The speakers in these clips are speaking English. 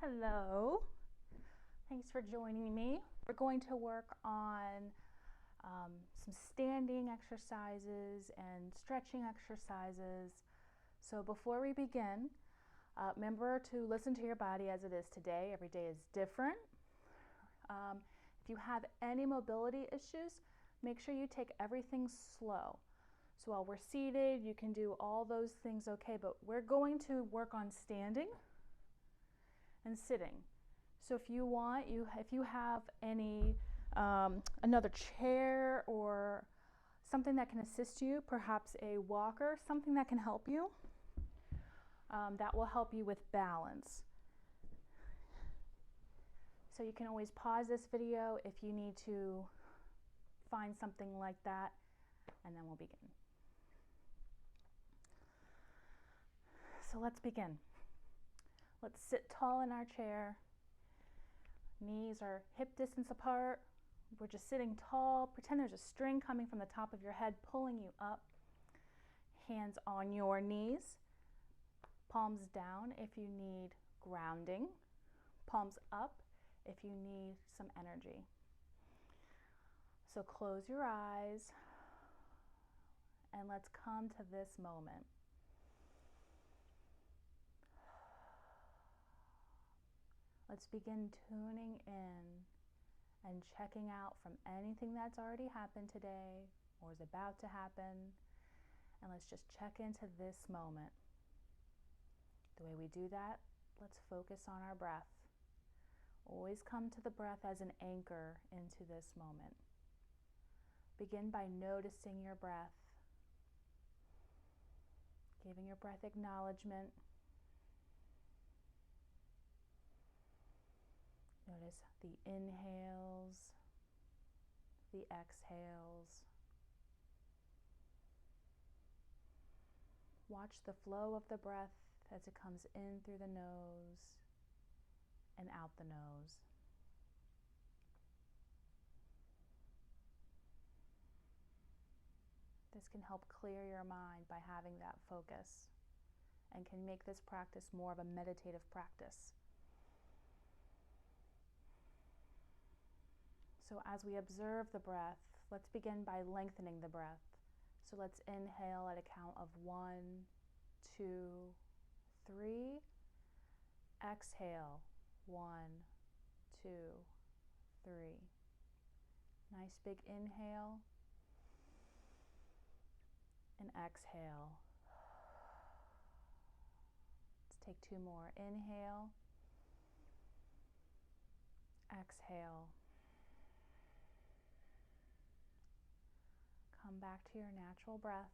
Hello, thanks for joining me. We're going to work on some standing exercises and stretching exercises. So before we begin, remember to listen to your body as it is today. Every day is different. If you have any mobility issues, make sure you take everything slow. So while we're seated, you can do all those things okay, but we're going to work on standing and sitting. So if you want, if you have any another chair or something that can assist you, perhaps a walker, something that can help you, that will help you with balance. So you can always pause this video if you need to find something like that, and then we'll begin. So let's begin. Let's sit tall in our chair. Knees are hip distance apart. We're just sitting tall. Pretend there's a string coming from the top of your head pulling you up. Hands on your knees. Palms down if you need grounding. Palms up if you need some energy. So close your eyes and let's come to this moment. Let's begin tuning in and checking out from anything that's already happened today or is about to happen. And let's just check into this moment. The way we do that, let's focus on our breath. Always come to the breath as an anchor into this moment. Begin by noticing your breath, giving your breath acknowledgement. Notice the inhales, the exhales. Watch the flow of the breath as it comes in through the nose and out the nose. This can help clear your mind by having that focus and can make this practice more of a meditative practice. So as we observe the breath, let's begin by lengthening the breath. So let's inhale at a count of 1, 2, 3. Exhale, 1, 2, 3. Nice big inhale and exhale. Let's take 2 more. Inhale, exhale. Come back to your natural breath.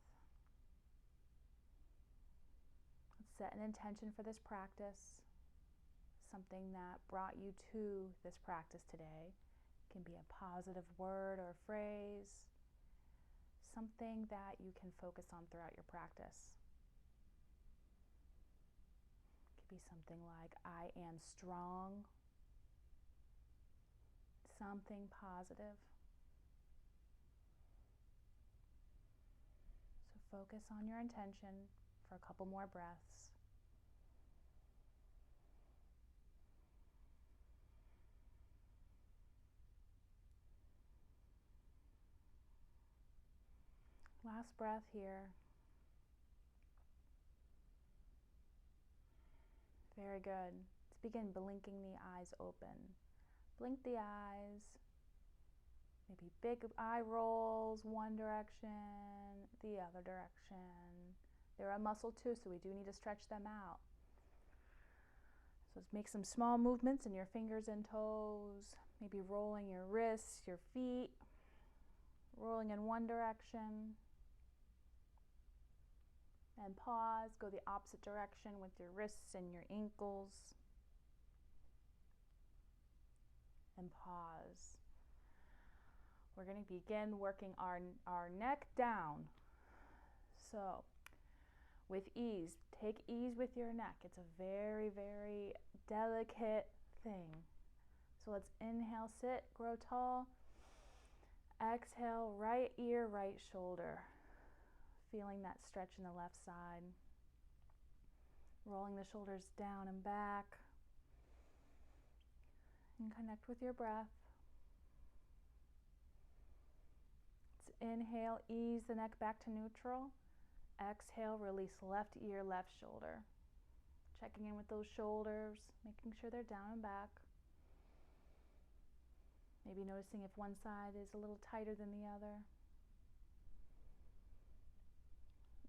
Let's set an intention for this practice. Something that brought you to this practice today. It can be a positive word or phrase. Something that you can focus on throughout your practice. It could be something like, I am strong. Something positive. So focus on your intention for a couple more breaths. Last breath here. Very good. Let's begin blinking the eyes open. Blink the eyes. Maybe big eye rolls, one direction, the other direction. They're a muscle too, so we do need to stretch them out. So let's make some small movements in your fingers and toes, maybe rolling your wrists, your feet, rolling in one direction. And pause, go the opposite direction with your wrists and your ankles. And pause. We're going to begin working our neck down. So, with ease, take ease with your neck. It's a very, very delicate thing. So let's inhale, sit, grow tall. Exhale, right ear, right shoulder. Feeling that stretch in the left side. Rolling the shoulders down and back. And connect with your breath. Let's inhale, ease the neck back to neutral. Exhale, release left ear, left shoulder. Checking in with those shoulders, making sure they're down and back. Maybe noticing if one side is a little tighter than the other.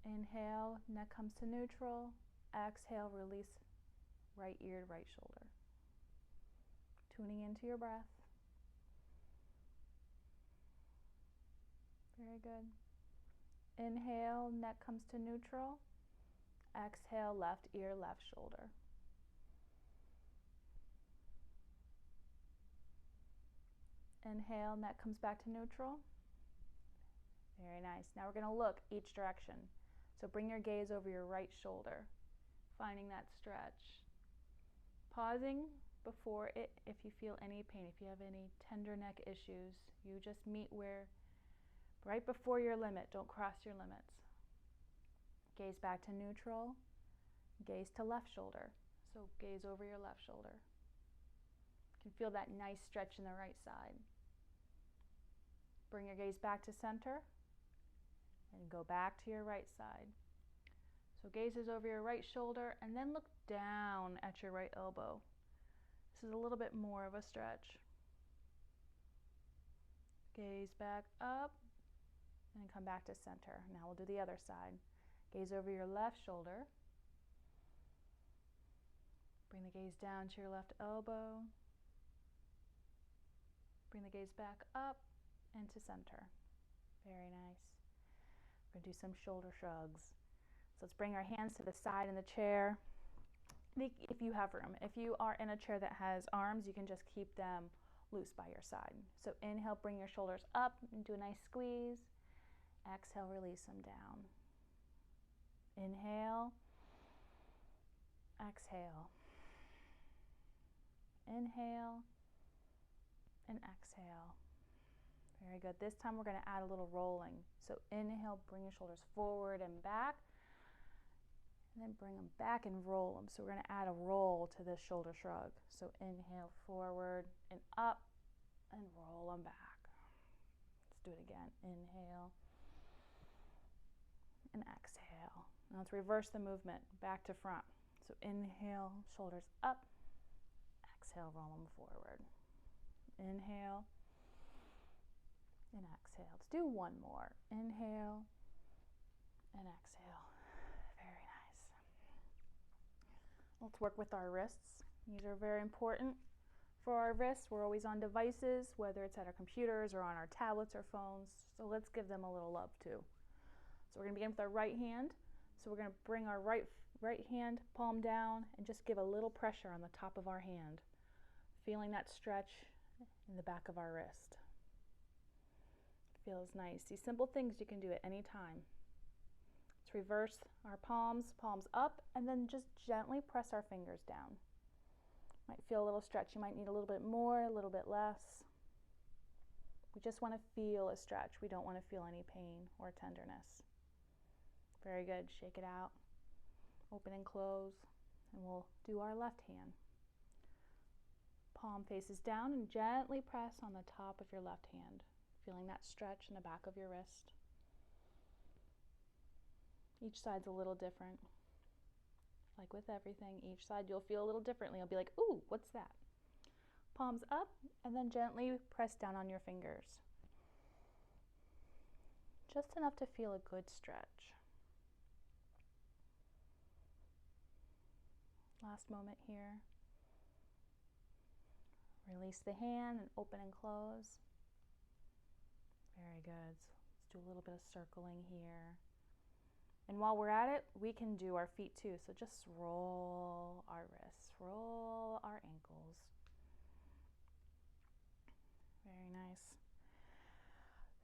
Inhale, neck comes to neutral. Exhale, release right ear to right shoulder. Tuning into your breath. Very good. Inhale, neck comes to neutral. Exhale, left ear, left shoulder. Inhale, neck comes back to neutral. Very nice. Now we're going to look each direction. So bring your gaze over your right shoulder, finding that stretch. Pausing before it if you feel any pain, if you have any tender neck issues, you just meet right before your limit. Don't cross your limits. Gaze back to neutral. Gaze to left shoulder. So gaze over your left shoulder. You can feel that nice stretch in the right side. Bring your gaze back to center and go back to your right side. So gaze is over your right shoulder and then look down at your right elbow. This is a little bit more of a stretch. Gaze back up and come back to center. Now we'll do the other side. Gaze over your left shoulder. Bring the gaze down to your left elbow. Bring the gaze back up and to center. Very nice. We're going to do some shoulder shrugs. So let's bring our hands to the side in the chair. If you have room. If you are in a chair that has arms, you can just keep them loose by your side. So inhale, bring your shoulders up and do a nice squeeze. Exhale, release them down. Inhale. Exhale. Inhale and exhale. Very good. This time we're going to add a little rolling. So inhale, bring your shoulders forward and back. And then bring them back and roll them. So we're going to add a roll to this shoulder shrug. So inhale, forward and up and roll them back. Let's do it again. Inhale and exhale. Now let's reverse the movement back to front. So inhale, shoulders up. Exhale, roll them forward. Inhale and exhale. Let's do one more. Inhale and exhale. Very nice. Let's work with our wrists. These are very important for our wrists. We're always on devices, whether it's at our computers or on our tablets or phones. So let's give them a little love too. So we're going to begin with our right hand. So we're going to bring our right hand palm down and just give a little pressure on the top of our hand, feeling that stretch in the back of our wrist. Feels nice. These simple things you can do at any time. Let's reverse our palms up, and then just gently press our fingers down. Might feel a little stretch. You might need a little bit more, a little bit less. We just want to feel a stretch. We don't want to feel any pain or tenderness. Very good. Shake it out. Open and close. And we'll do our left hand. Palm faces down and gently press on the top of your left hand, feeling that stretch in the back of your wrist. Each side's a little different. Like with everything, each side you'll feel a little differently. You'll be like, ooh, what's that? Palms up and then gently press down on your fingers. Just enough to feel a good stretch. Last moment here. Release the hand and open and close. Very good. Let's do a little bit of circling here. And while we're at it, we can do our feet too. So just roll our wrists, roll our ankles. Very nice.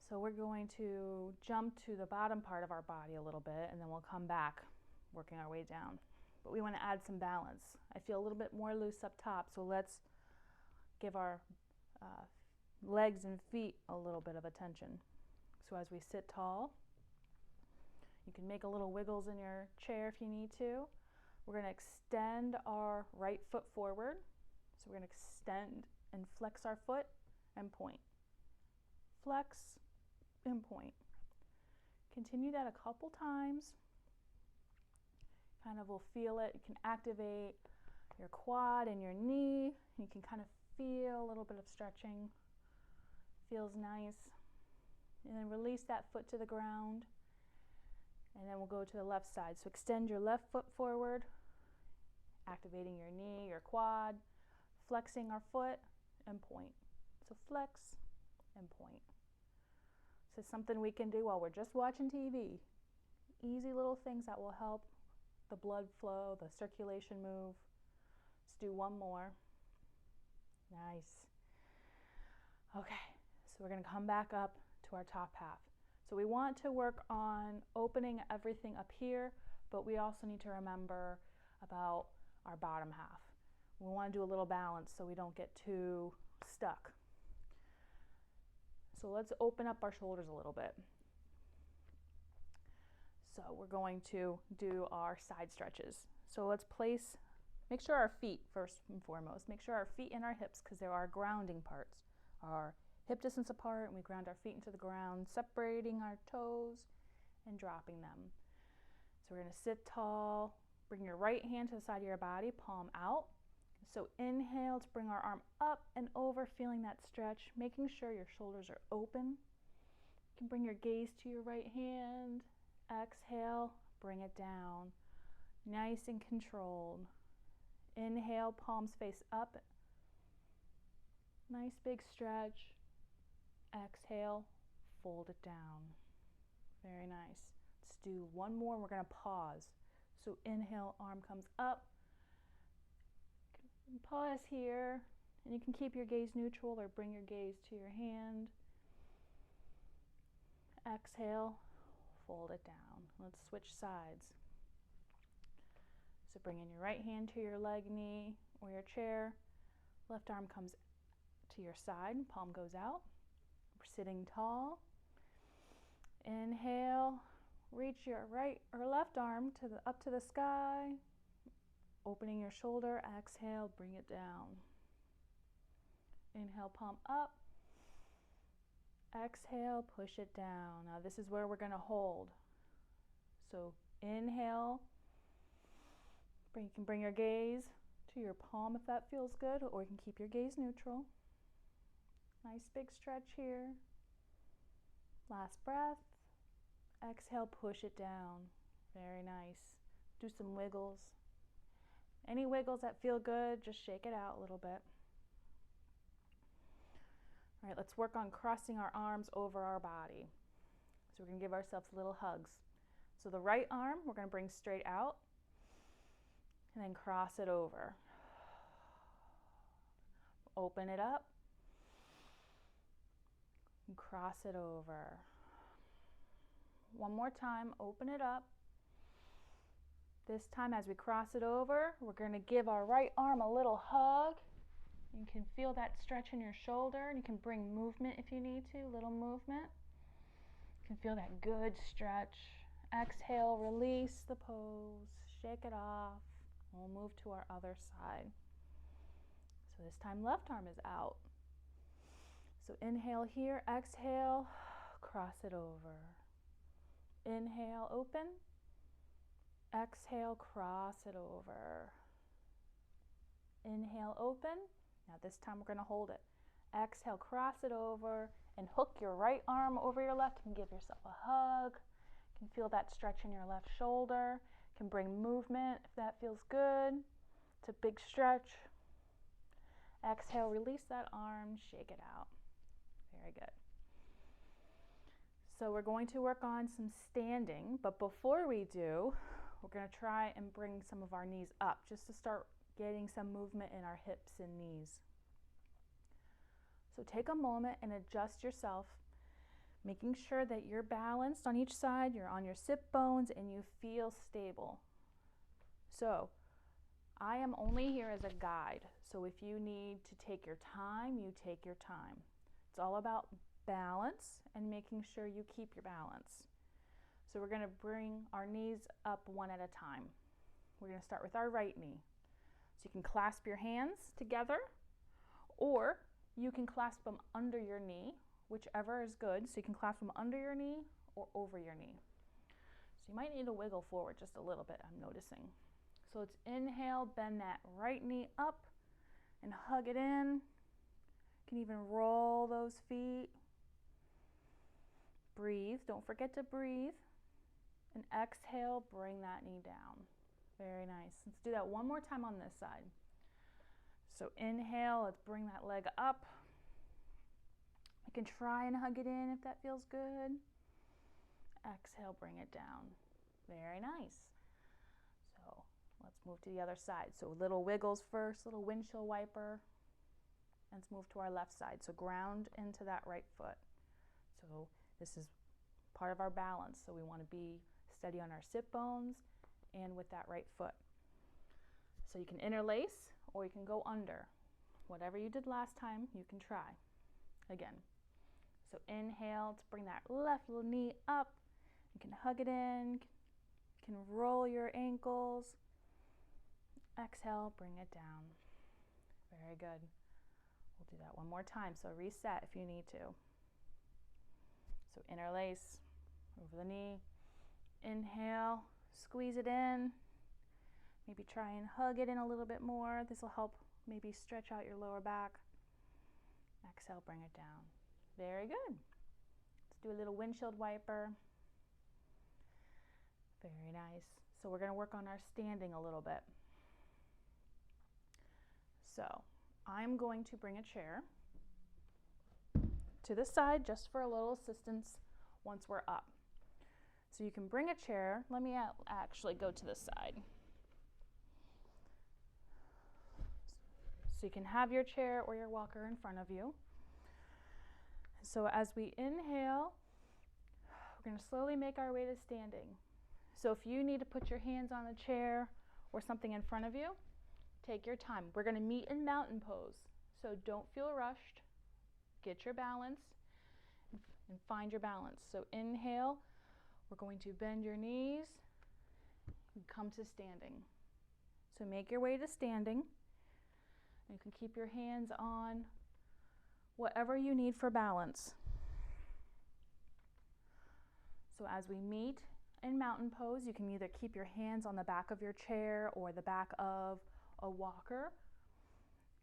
So we're going to jump to the bottom part of our body a little bit, and then we'll come back, working our way down. But we want to add some balance. I feel a little bit more loose up top, so let's give our legs and feet a little bit of attention. So as we sit tall, you can make a little wiggles in your chair if you need to. We're going to extend our right foot forward. So we're going to extend and flex our foot and point. Flex and point. Continue that a couple times. Kind of will feel it. You can activate your quad and your knee. You can kind of feel a little bit of stretching. Feels nice. And then release that foot to the ground. And then we'll go to the left side. So extend your left foot forward, activating your knee, your quad, flexing our foot and point. So flex and point. So it's something we can do while we're just watching TV. Easy little things that will help the blood flow, the circulation move. Let's do one more. Nice. Okay, so we're going to come back up to our top half. So we want to work on opening everything up here, but we also need to remember about our bottom half. We want to do a little balance so we don't get too stuck. So let's open up our shoulders a little bit. So we're going to do our side stretches. So let's make sure our feet, first and foremost, make sure our feet and our hips, because there are grounding parts, are hip distance apart, and we ground our feet into the ground, separating our toes and dropping them. So we're going to sit tall, bring your right hand to the side of your body, palm out. So inhale to bring our arm up and over, feeling that stretch, making sure your shoulders are open. You can bring your gaze to your right hand. Exhale, bring it down. Nice and controlled. Inhale, palms face up. Nice big stretch. Exhale, fold it down. Very nice. Let's do one more. We're going to pause. So inhale, arm comes up. Pause here, and you can keep your gaze neutral or bring your gaze to your hand. Exhale, fold it down. Let's switch sides. So bring in your right hand to your leg, knee, or your chair. Left arm comes to your side, palm goes out. We're sitting tall. Inhale, reach your right or left arm up to the sky. Opening your shoulder, exhale, bring it down. Inhale, palm up. Exhale, push it down. Now this is where we're going to hold. So inhale. You can bring your gaze to your palm if that feels good, or you can keep your gaze neutral. Nice big stretch here. Last breath. Exhale, push it down. Very nice. Do some wiggles. Any wiggles that feel good, just shake it out a little bit. All right, let's work on crossing our arms over our body. So we're going to give ourselves little hugs. So the right arm, we're going to bring straight out and then cross it over. Open it up and cross it over. One more time, open it up. This time as we cross it over, we're going to give our right arm a little hug. You can feel that stretch in your shoulder, and you can bring movement if you need to, little movement. You can feel that good stretch. Exhale, release the pose, shake it off. We'll move to our other side. So this time left arm is out. So inhale here, exhale, cross it over. Inhale, open. Exhale, cross it over. Inhale, open. Now this time we're going to hold it. Exhale, cross it over, and hook your right arm over your left and give yourself a hug. You can feel that stretch in your left shoulder. You can bring movement if that feels good. It's a big stretch. Exhale, release that arm, shake it out. Very good. So we're going to work on some standing, but before we do, we're going to try and bring some of our knees up just to start getting some movement in our hips and knees. So take a moment and adjust yourself, making sure that you're balanced on each side, you're on your sit bones, and you feel stable. So I am only here as a guide, so if you need to take your time, you take your time. It's all about balance and making sure you keep your balance. So we're going to bring our knees up one at a time. We're going to start with our right knee. So you can clasp your hands together, Or you can clasp them under your knee, whichever is good. So you can clasp them under your knee or over your knee. So you might need to wiggle forward just a little bit, I'm noticing. So let's inhale, bend that right knee up and hug it in. You can even roll those feet. Breathe, don't forget to breathe. And exhale, bring that knee down. Very nice. Let's do that one more time on this side. So inhale, let's bring that leg up. You can try and hug it in if that feels good. Exhale, bring it down. Very nice. So let's move to the other side. So little wiggles first, little windshield wiper. Let's move to our left side. So ground into that right foot. So this is part of our balance. So we want to be steady on our sit bones and with that right foot. So you can interlace or you can go under. Whatever you did last time, you can try. Again. So inhale to bring that left little knee up. You can hug it in. You can roll your ankles. Exhale, bring it down. Very good. We'll do that one more time. So reset if you need to. So interlace over the knee. Inhale, squeeze it in. Maybe try and hug it in a little bit more. This will help maybe stretch out your lower back. Exhale, bring it down. Very good. Let's do a little windshield wiper. Very nice. So we're going to work on our standing a little bit. So I'm going to bring a chair to the side just for a little assistance once we're up. So you can bring a chair. Let me actually go to the side. So you can have your chair or your walker in front of you. So as we inhale, we're going to slowly make our way to standing. So if you need to put your hands on the chair or something in front of you, take your time. We're going to meet in mountain pose. So don't feel rushed. Get your balance and find your balance. So inhale, we're going to bend your knees and come to standing. So make your way to standing. You can keep your hands on whatever you need for balance. So as we meet in mountain pose, you can either keep your hands on the back of your chair or the back of a walker.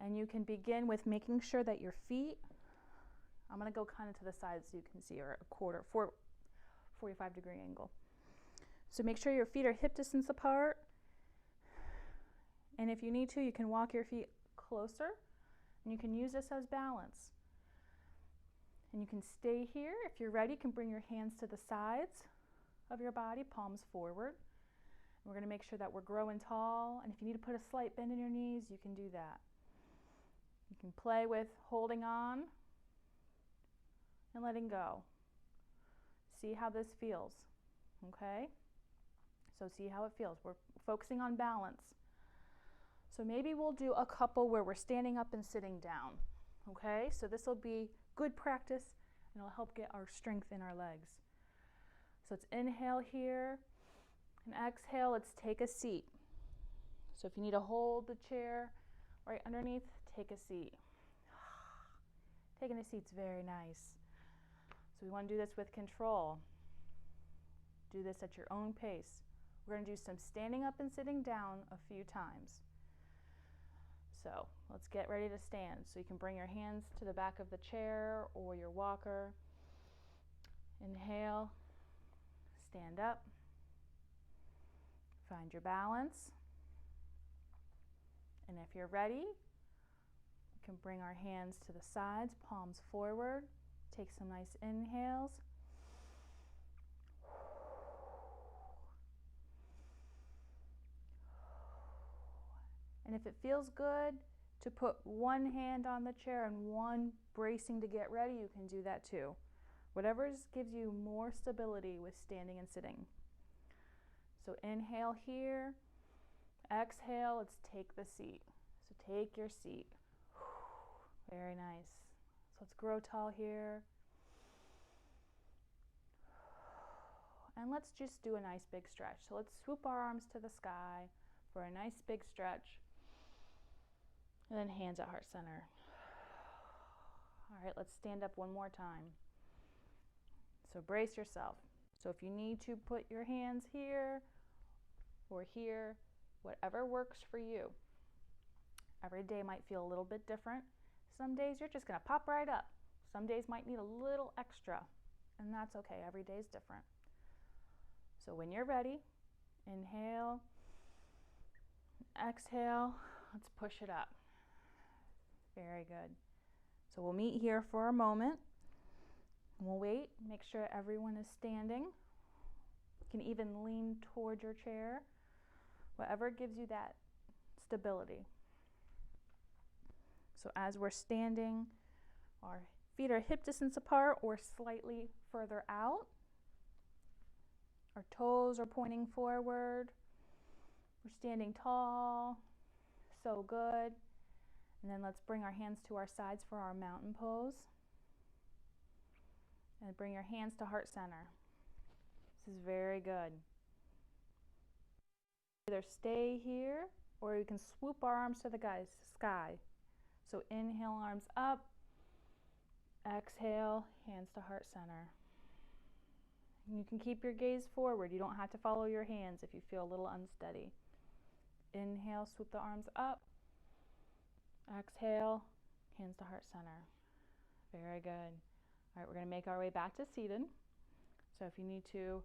And you can begin with making sure that your feet, I'm going to go kind of to the side so you can see, or a 45-degree angle. So make sure your feet are hip distance apart. And if you need to, you can walk your feet closer. And you can use this as balance. And you can stay here. If you're ready, you can bring your hands to the sides of your body, palms forward. We're going to make sure that we're growing tall. And if you need to put a slight bend in your knees, you can do that. You can play with holding on and letting go. See how this feels, okay? So see how it feels. We're focusing on balance. So maybe we'll do a couple where we're standing up and sitting down, okay? So this will be good practice and it'll help get our strength in our legs. So let's inhale here and exhale. Let's take a seat. So if you need to hold the chair right underneath, take a seat. Taking a seat's very nice. So we want to do this with control. Do this at your own pace. We're going to do some standing up and sitting down a few times. So let's get ready to stand. So you can bring your hands to the back of the chair or your walker. Inhale, stand up, find your balance. And if you're ready, we can bring our hands to the sides, palms forward. Take some nice inhales. And if it feels good to put one hand on the chair and one bracing to get ready, you can do that too. Whatever gives you more stability with standing and sitting. So inhale here. Exhale, let's take the seat. So take your seat. Very nice. So let's grow tall here. And let's just do a nice big stretch. So let's swoop our arms to the sky for a nice big stretch. And then hands at heart center. All right, let's stand up one more time. So brace yourself. So if you need to put your hands here or here, whatever works for you. Every day might feel a little bit different. Some days you're just gonna pop right up. Some days might need a little extra, and that's okay. Every day is different. So when you're ready, inhale, exhale, let's push it up. Very good. So we'll meet here for a moment. We'll wait, make sure everyone is standing. You can even lean toward your chair, whatever gives you that stability. So as we're standing, our feet are hip distance apart or slightly further out. Our toes are pointing forward. We're standing tall, so good. And then let's bring our hands to our sides for our mountain pose. And bring your hands to heart center. This is very good. Either stay here or you can swoop our arms to the sky. So inhale, arms up. Exhale, hands to heart center. You can keep your gaze forward. You don't have to follow your hands if you feel a little unsteady. Inhale, swoop the arms up. Exhale, hands to heart center. Very good. All right, we're going to make our way back to seated. So if you need to,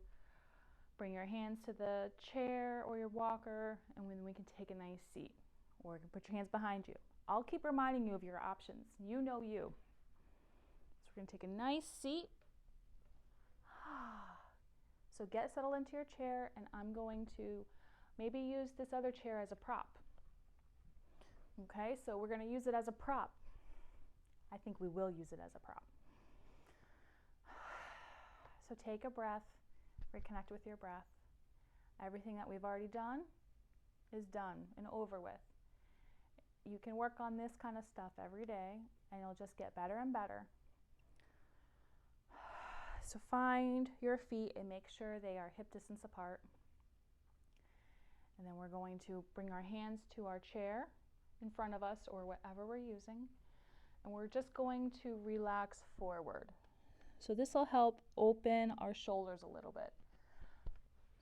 bring your hands to the chair or your walker, and then we can take a nice seat. Or you can put your hands behind you. I'll keep reminding you of your options. You know you. So we're going to take a nice seat. So get settled into your chair, and I'm going to maybe use this other chair as a prop. Okay, so we're going to use it as a prop. I think we will use it as a prop. So take a breath, reconnect with your breath. Everything that we've already done is done and over with. You can work on this kind of stuff every day, and you'll just get better and better. So find your feet and make sure they are hip distance apart. And then we're going to bring our hands to our chair in front of us or whatever we're using. And we're just going to relax forward. So this will help open our shoulders a little bit.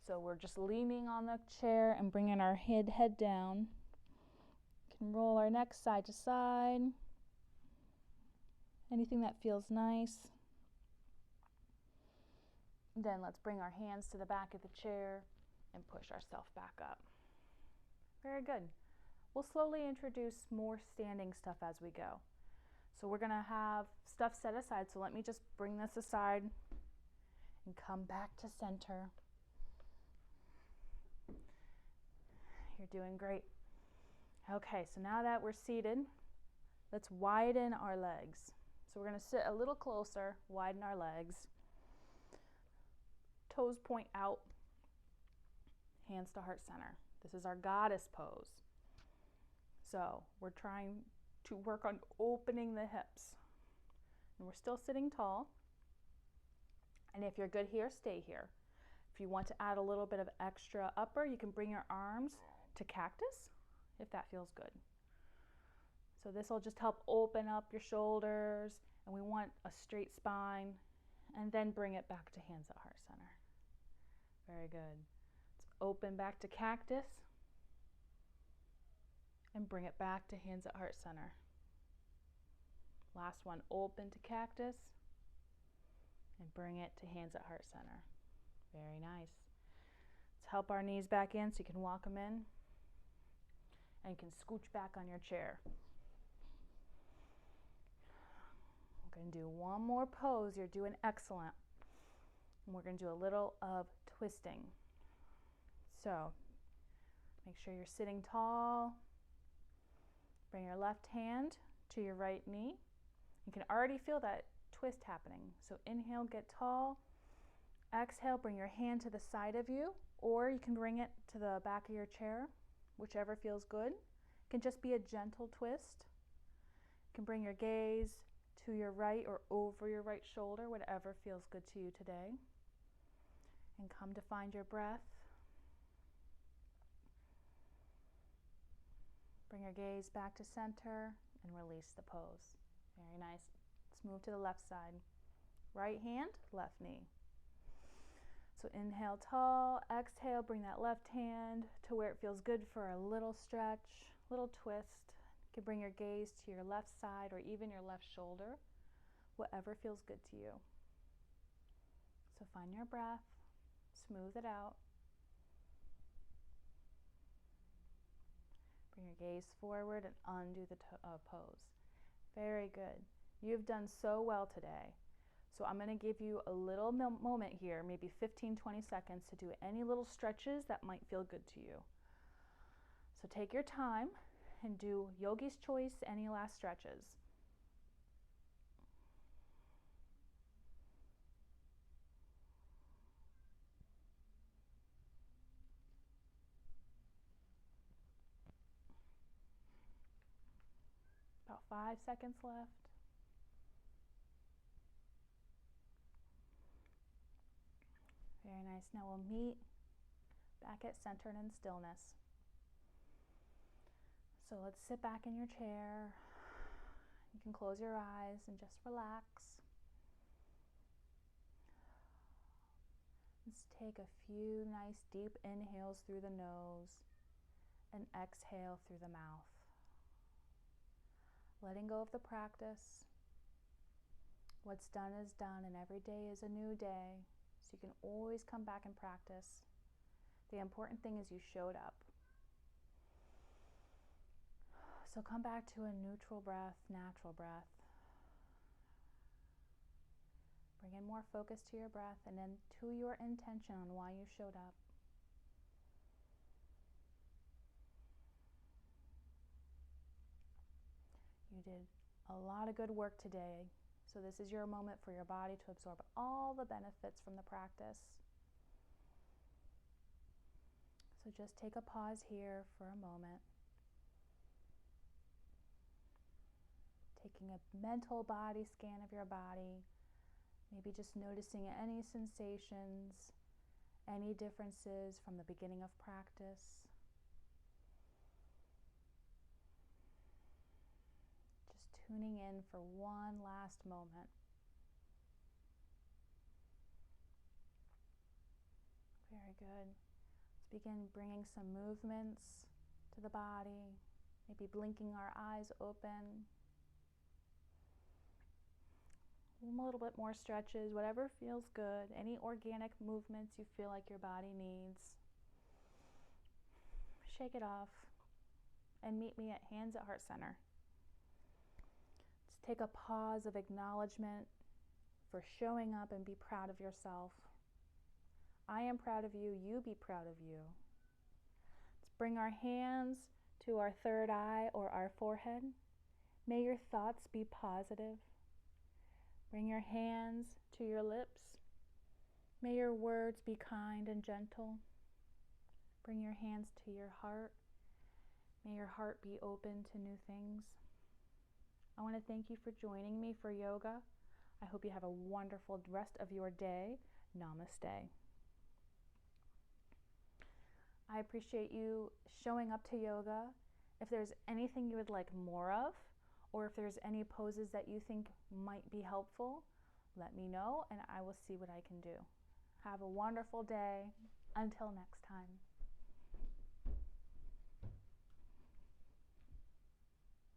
So we're just leaning on the chair and bringing our head down. You can roll our neck side to side. Anything that feels nice. Then let's bring our hands to the back of the chair and push ourselves back up. Very good. We'll slowly introduce more standing stuff as we go. So we're going to have stuff set aside. So let me just bring this aside and come back to center. You're doing great. Okay, so now that we're seated, let's widen our legs. So we're going to sit a little closer, widen our legs. Toes point out, hands to heart center. This is our goddess pose. So we're trying to work on opening the hips. And we're still sitting tall. And if you're good here, stay here. If you want to add a little bit of extra upper, you can bring your arms to cactus, if that feels good. So this will just help open up your shoulders, and we want a straight spine, and then bring it back to hands at heart center. Very good. Let's open back to cactus, and bring it back to hands at heart center. Last one, open to cactus, and bring it to hands at heart center. Very nice. Let's help our knees back in so you can walk them in, and you can scooch back on your chair. We're going to do one more pose. You're doing excellent. And we're going to do a little of twisting. So make sure you're sitting tall. Bring your left hand to your right knee. You can already feel that twist happening. So inhale, get tall. Exhale, bring your hand to the side of you, or you can bring it to the back of your chair, whichever feels good. It can just be a gentle twist. You can bring your gaze to your right or over your right shoulder, whatever feels good to you today. And come to find your breath. Bring your gaze back to center and release the pose. Very nice. Let's Let's move to the left side. Right hand, left knee. So inhale tall, exhale, bring that left hand to where it feels good for a little stretch, little twist. You can bring your gaze to your left side or even your left shoulder, whatever feels good to you. So find your breath, smooth it out. Bring your gaze forward and undo the pose. Very good. You've done so well today. So I'm going to give you a little moment here, maybe 15-20 seconds, to do any little stretches that might feel good to you. So take your time and do Yogi's Choice, any last stretches. About 5 seconds left. Very nice. Now we'll meet back at center and in stillness. So let's sit back in your chair. You can close your eyes and just relax. Let's take a few nice deep inhales through the nose and exhale through the mouth. Letting go of the practice. What's done is done, and every day is a new day. So you can always come back and practice. The important thing is you showed up. So come back to a neutral breath, natural breath. Bring in more focus to your breath and then to your intention on why you showed up. You did a lot of good work today. So this is your moment for your body to absorb all the benefits from the practice. So just take a pause here for a moment. Taking a mental body scan of your body. Maybe just noticing any sensations, any differences from the beginning of practice. Just tuning in for one last moment. Very good. Let's begin bringing some movements to the body, maybe blinking our eyes open. A little bit more stretches, whatever feels good. Any organic movements you feel like your body needs. Shake it off and meet me at hands at heart center. Let's take a pause of acknowledgement for showing up and be proud of yourself. I am proud of you, you be proud of you. Let's bring our hands to our third eye or our forehead. May your thoughts be positive. Bring your hands to your lips. May your words be kind and gentle. Bring your hands to your heart. May your heart be open to new things. I want to thank you for joining me for yoga. I hope you have a wonderful rest of your day. Namaste. I appreciate you showing up to yoga. If there's anything you would like more of, or if there's any poses that you think might be helpful, let me know and I will see what I can do. Have a wonderful day. Until next time.